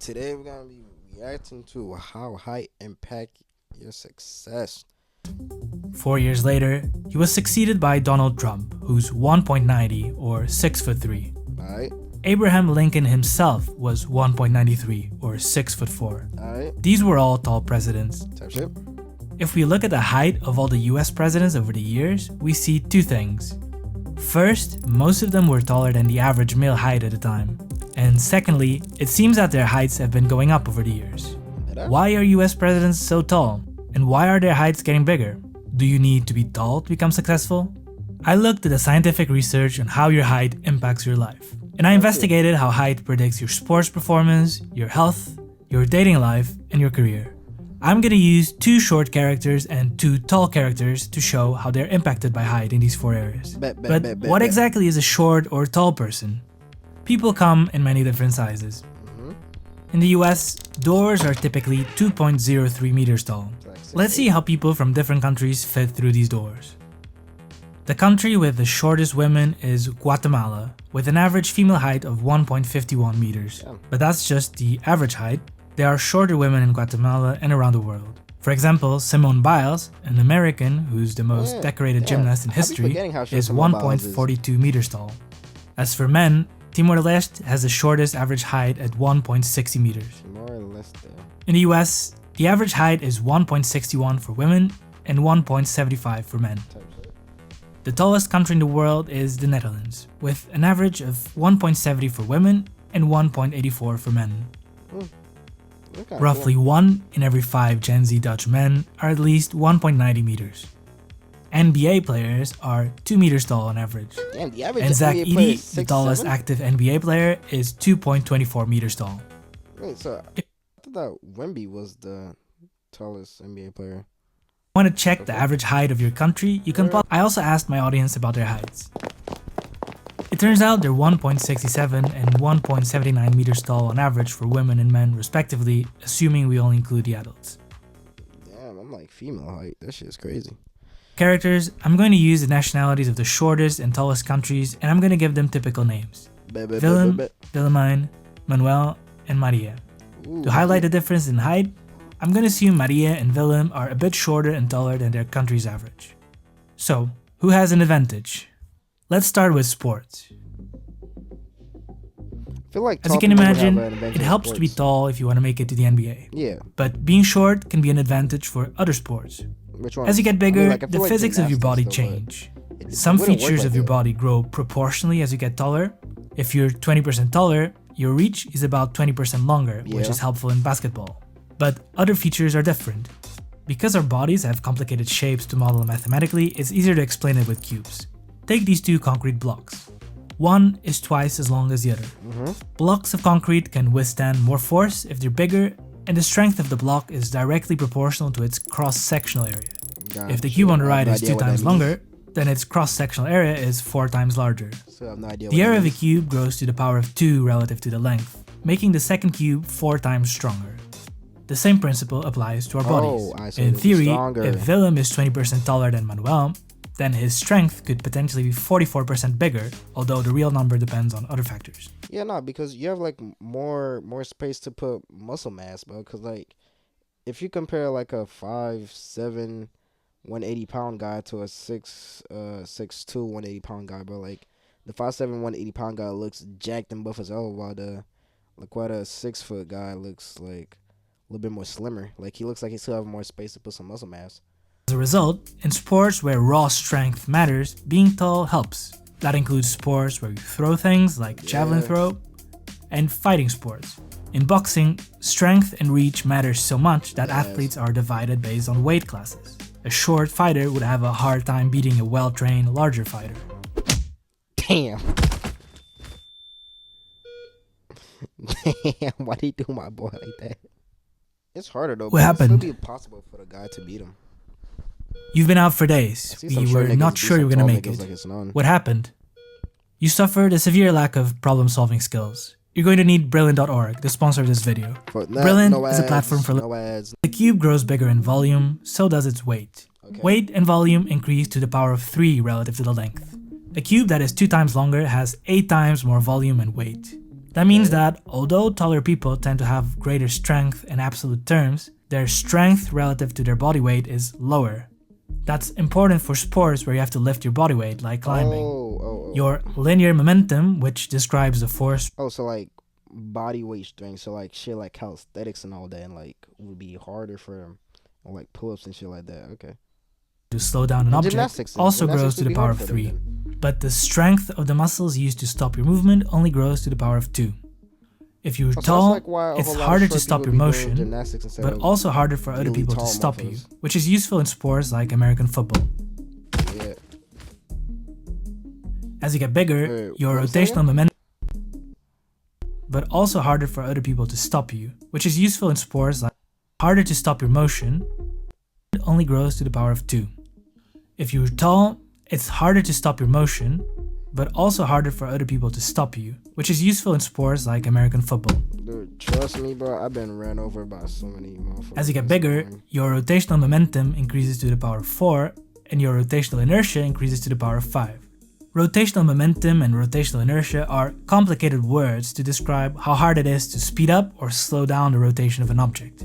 Today we're gonna be reacting to how height impact your success. 4 years later, he was succeeded by Donald Trump, who's 1.90 or 6'3". Alright, Abraham Lincoln himself was 1.93 or 6'4". alright, These were all tall presidents. type shit. If we look at the height of all the US presidents over the years, we see two things. First, most of them were taller than the average male height at the time. And secondly, it seems that their heights have been going up over the years. Why are US presidents so tall? And why are their heights getting bigger? Do you need to be tall to become successful? I looked at the scientific research on how your height impacts your life. And I investigated how height predicts your sports performance, your health, your dating life, and your career. I'm gonna use 2 short characters and 2 tall characters to show how they're impacted by height in these 4 areas. But what exactly is a short or tall person? People come in many different sizes. In the US, doors are typically 2.03 meters tall. Let's see how people from different countries fit through these doors. The country with the shortest women is Guatemala, with an average female height of 1.51 meters. But that's just the average height. There are shorter women in Guatemala and around the world. For example, Simone Biles, an American who's the most decorated gymnast in history, is 1.42 meters tall. As for men, Timor-Leste has the shortest average height at 1.60 meters. In the US, the average height is 1.61 for women and 1.75 for men. The tallest country in the world is the Netherlands, with an average of 1.70 for women and 1.84 for men. Roughly 1 in every 5 Gen Z Dutch men are at least 1.90 meters. NBA players are 2 meters tall on average. Damn, the average And Zach NBA player Edey, is the 6'7"? tallest active NBA player, is 2.24 meters tall. Wait, so I thought that Wemby was the tallest NBA player. Want to check the average height of your country? You can pause. I also asked my audience about their heights. It turns out they're 1.67 and 1.79 meters tall on average for women and men respectively, assuming we only include the adults. Damn, I'm like female height. That shit is crazy. Characters, I'm going to use the nationalities of the shortest and tallest countries, and I'm going to give them typical names. Willem, Willemijn, Manuel, and Maria. To highlight the difference in height, I'm going to assume Maria and Willem are a bit shorter and taller than their country's average. So, who has an advantage? Let's start with sports. I feel like As you can imagine, it helps to be tall if you want to make it to the NBA. Yeah. But being short can be an advantage for other sports. Which one? As you get bigger, I feel the like physics of your body gymnastics, change. though, but Some wouldn't work features like of your that. body grow proportionally as you get taller. If you're 20% taller, your reach is about 20% longer, which is helpful in basketball. But other features are different. Because our bodies have complicated shapes to model mathematically, it's easier to explain it with cubes. Take these 2 concrete blocks. One is twice as long as the other. Blocks of concrete can withstand more force if they're bigger, and the strength of the block is directly proportional to its cross-sectional area. If the cube on the right is 2 times longer, then its cross-sectional area is 4 times larger. So I have no idea The area of a cube grows to the power of 2 relative to the length, making the second cube 4 times stronger. The same principle applies to our bodies. In theory, if Willem is 20% taller than Manuel, then his strength could potentially be 44% bigger, although the real number depends on other factors. Yeah, no, because you have like more space to put muscle mass, bro. Because like, if you compare like a 5'7", 180-pound guy to a 6'2", 180-pound guy, bro, like the 5'7", 180-pound guy looks jacked and buff as hell, while the quite a 6-foot guy looks like a little bit more slimmer. Like he looks like he still have more space to put some muscle mass. As a result, in sports where raw strength matters, being tall helps. That includes sports where you throw things like javelin throw, and fighting sports. In boxing, strength and reach matters so much that athletes are divided based on weight classes. A short fighter would have a hard time beating a well-trained, larger fighter. Damn. Damn, why did he do my boy like that? It's harder though. What happened? It'll still be impossible for the guy to beat him. You've been out for days. We were not sure you were gonna make it. What happened? You suffered a severe lack of problem-solving skills. You're going to need Brilliant.org, the sponsor of this video. Brilliant is a platform for The cube grows bigger in volume, so does its weight. Weight and volume increase to the power of 3 relative to the length. A cube that is 2 times longer has 8 times more volume and weight. That means that although taller people tend to have greater strength in absolute terms, their strength relative to their body weight is lower. That's important for sports where you have to lift your body weight, like climbing. Your linear momentum, which describes the force. Oh, so like body weight strength, so like shit like calisthenics and all that, and like would be harder for them, or like pull-ups and shit like that. Okay. To slow down an object also grows to the power of 3. But the strength of the muscles used to stop your movement only grows to the power of 2. If you're tall, it's harder to stop your motion, but also harder for other people to stop you, which is useful in sports like American football. Yeah. As you get bigger, your rotational momentum, but also harder for other people to stop you, which is useful in sports like harder to stop your motion, it only grows to the power of 2. If you're tall, it's harder to stop your motion, but also harder for other people to stop you, which is useful in sports like American football. Dude, trust me, bro, I've been ran over by so many motherfuckers. As you get bigger, your rotational momentum increases to the power of 4, and your rotational inertia increases to the power of 5. Rotational momentum and rotational inertia are complicated words to describe how hard it is to speed up or slow down the rotation of an object.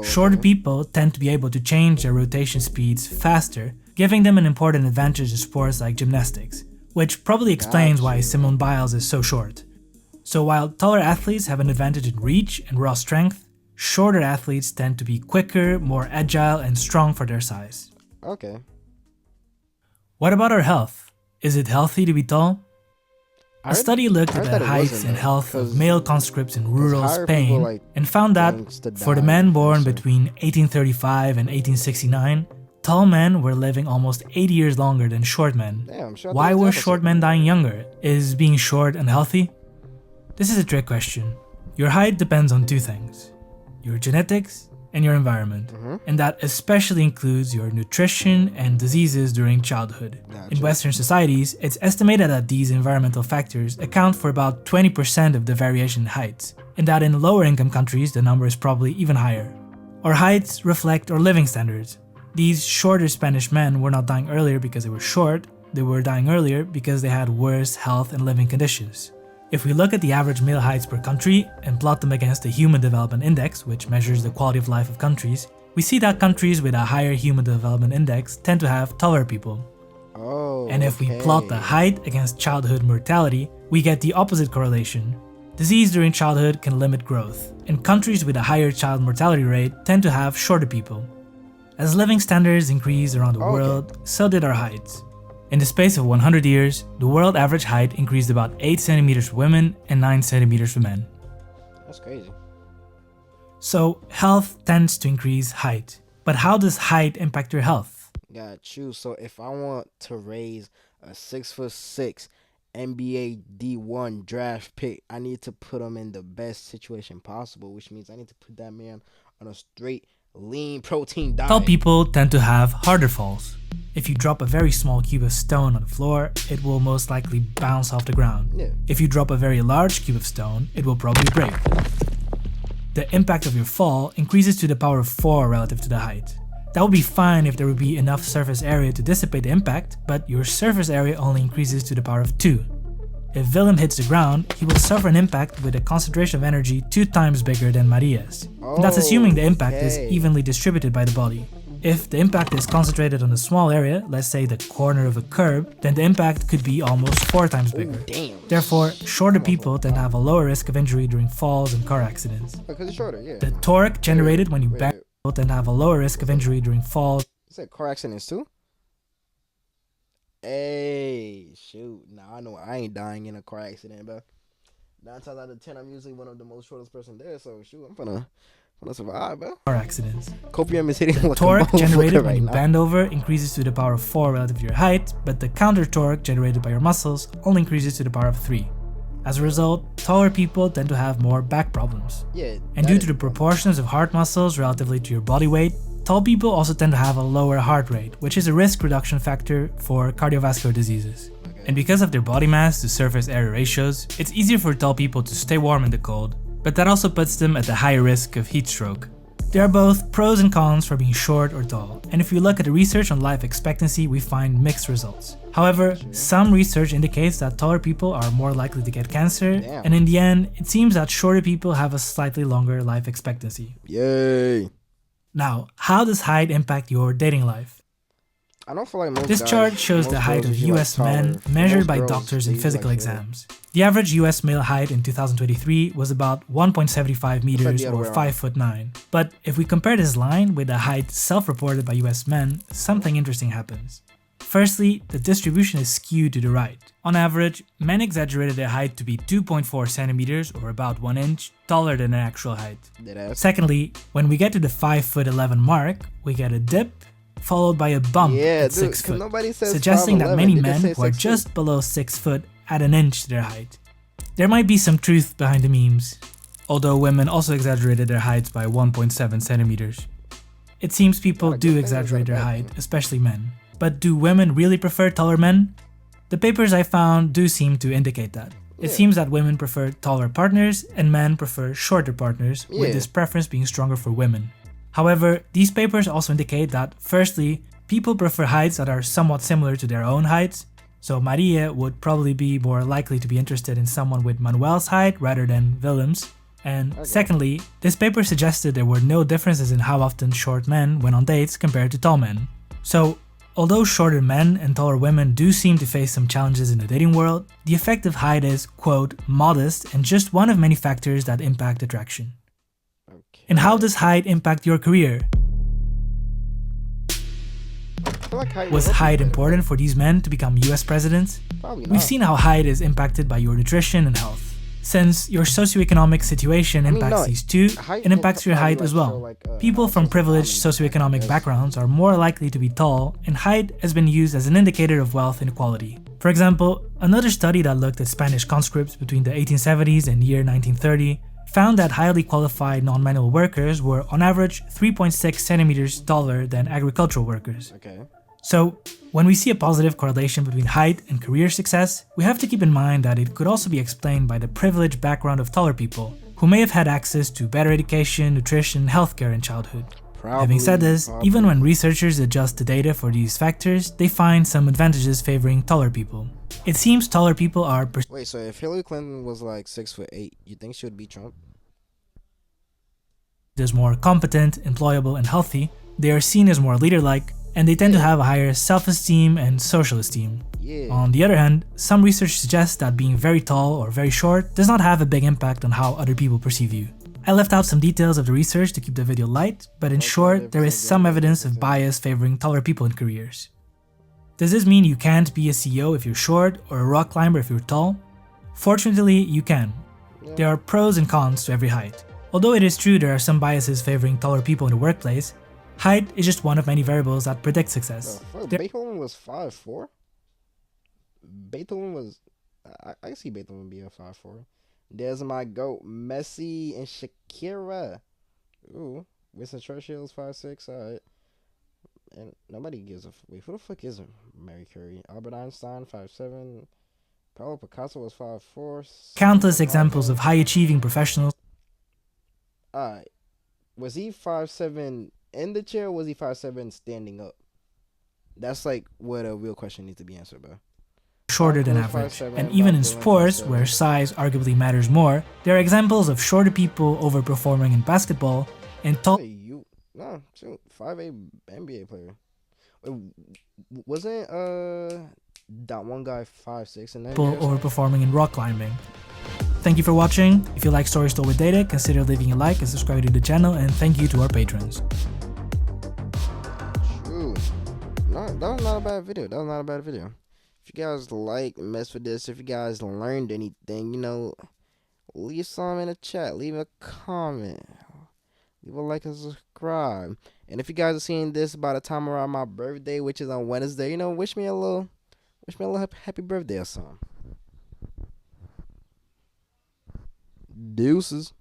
Shorter people tend to be able to change their rotation speeds faster, giving them an important advantage in sports like gymnastics, which probably explains why Simone Biles is so short. So while taller athletes have an advantage in reach and raw strength, shorter athletes tend to be quicker, more agile, and strong for their size. Okay. What about our health? Is it healthy to be tall? A study looked at the heights and health of male conscripts in rural Spain and found that for the men born between 1835 and 1869, tall men were living almost 80 years longer than short men. Why were short men dying younger? Is being short unhealthy? This is a trick question. Your height depends on 2 things: your genetics and your environment, and that especially includes your nutrition and diseases during childhood. In Western societies, it's estimated that these environmental factors account for about 20% of the variation in heights, and that in lower income countries the number is probably even higher. Our heights reflect our living standards. These shorter Spanish men were not dying earlier because they were short, they were dying earlier because they had worse health and living conditions. If we look at the average male heights per country and plot them against the Human Development Index, which measures the quality of life of countries, we see that countries with a higher Human Development Index tend to have taller people. And if we plot the height against childhood mortality, we get the opposite correlation. Disease during childhood can limit growth, and countries with a higher child mortality rate tend to have shorter people. As living standards increased around the world, so did our heights. In the space of 100 years, the world average height increased about 8 centimeters for women and 9 centimeters for men. That's crazy. So, health tends to increase height. But how does height impact your health? Got you. So if I want to raise a 6'6" NBA D1 draft pick, I need to put him in the best situation possible, which means I need to put that man on a straight lean protein diet. Tall people tend to have harder falls. If you drop a very small cube of stone on the floor, it will most likely bounce off the ground. If you drop a very large cube of stone, it will probably break. The impact of your fall increases to the power of 4 relative to the height. That would be fine if there would be enough surface area to dissipate the impact, but your surface area only increases to the power of 2. If Willem hits the ground, he will suffer an impact with a concentration of energy 2 times bigger than Maria's. And that's assuming the impact is evenly distributed by the body. If the impact is concentrated on a small area, let's say the corner of a curb, then the impact could be almost 4 times bigger. Therefore, shorter people tend to have a lower risk of injury during falls and car accidents. Because it's shorter, yeah. The torque generated when you bend people tend to have a lower risk of injury during falls. You said car accidents too? Hey, shoot. Nah, I know I ain't dying in a car accident, bro. 9 times out of 10, I'm usually one of the most shortest person there, so shoot, I'm gonna survive, bro. Car accidents. Copium is hitting the like torque generated when you now. bend over increases to the power of 4 relative to your height, but the counter torque generated by your muscles only increases to the power of 3. As a result, taller people tend to have more back problems. And due to the proportions of heart muscles relatively to your body weight, tall people also tend to have a lower heart rate, which is a risk reduction factor for cardiovascular diseases. And because of their body mass to surface area ratios, it's easier for tall people to stay warm in the cold, but that also puts them at a higher risk of heat stroke. There are both pros and cons for being short or tall, and if we look at the research on life expectancy, we find mixed results. However, some research indicates that taller people are more likely to get cancer, and in the end, it seems that shorter people have a slightly longer life expectancy. Yay! Now, how does height impact your dating life? I don't feel like most This guys, chart shows the height of US men measured by doctors in physical exams. The average US male height in 2023 was about 1.75 meters or 5'9". But if we compare this line with the height self-reported by US men, something interesting happens. Firstly, the distribution is skewed to the right. On average, men exaggerated their height to be 2.4 centimeters or about 1 inch taller than their actual height. Secondly, when we get to the 5'11" mark, we get a dip followed by a bump at 6 foot, suggesting that many men who are just below 6 foot add an inch to their height. There might be some truth behind the memes, although women also exaggerated their heights by 1.7 centimeters. It seems people do exaggerate their height, especially men. But do women really prefer taller men? The papers I found do seem to indicate that. It seems that women prefer taller partners and men prefer shorter partners, with this preference being stronger for women. However, these papers also indicate that, firstly, people prefer heights that are somewhat similar to their own heights, so Maria would probably be more likely to be interested in someone with Manuel's height rather than Willem's. And secondly, this paper suggested there were no differences in how often short men went on dates compared to tall men. So, although shorter men and taller women do seem to face some challenges in the dating world, the effect of height is, quote, modest and just one of many factors that impact attraction. And how does height impact your career? Was height important for these men to become US presidents? We've seen how height is impacted by your nutrition and health. Since your socioeconomic situation impacts these two, it impacts your height as well. People from privileged socioeconomic backgrounds are more likely to be tall, and height has been used as an indicator of wealth inequality. For example, another study that looked at Spanish conscripts between the 1870s and year 1930 found that highly qualified non-manual workers were on average 3.6 centimeters taller than agricultural workers. So, when we see a positive correlation between height and career success, we have to keep in mind that it could also be explained by the privileged background of taller people, who may have had access to better education, nutrition, and healthcare in childhood. Having said this, even when researchers adjust the data for these factors, they find some advantages favoring taller people. It seems taller people are Wait, so if Hillary Clinton was like 6'8", you think she would beat Trump? As more competent, employable, and healthy, they are seen as more leader-like, and they tend to have a higher self-esteem and social esteem. On the other hand, some research suggests that being very tall or very short does not have a big impact on how other people perceive you. I left out some details of the research to keep the video light, but in short, there is some evidence of bias favoring taller people in careers. Does this mean you can't be a CEO if you're short or a rock climber if you're tall? Fortunately, you can. There are pros and cons to every height. Although it is true there are some biases favoring taller people in the workplace, height is just one of many variables that predict success. Beethoven was 5'4"? Beethoven was... I see Beethoven be a 5'4". There's my goat, Messi and Shakira. Ooh, Winston Churchill's 5'6", alright. And nobody gives a... Wait, who the fuck is Mary Curie? Albert Einstein, 5'7". Pablo Picasso was 5'4". Countless examples of high-achieving professionals. Alright. Was he 5'7" in the chair, or was he 5'7" standing up? That's like what a real question needs to be answered, bro. Shorter than average, and even in sports where size arguably matters more, there are examples of shorter people overperforming in basketball and tall 5'8" NBA player. Wasn't that one guy 5'6" in that people overperforming in rock climbing. Thank you for watching. If you like stories told with data, consider leaving a like and subscribing to the channel, and thank you to our patrons. True. No, that was not a bad video. If you guys like, mess with this, if you guys learned anything, leave some in the chat, leave a comment, leave a like and subscribe. And if you guys are seeing this by the time around my birthday, which is on Wednesday, wish me a little happy birthday or something. Deuces.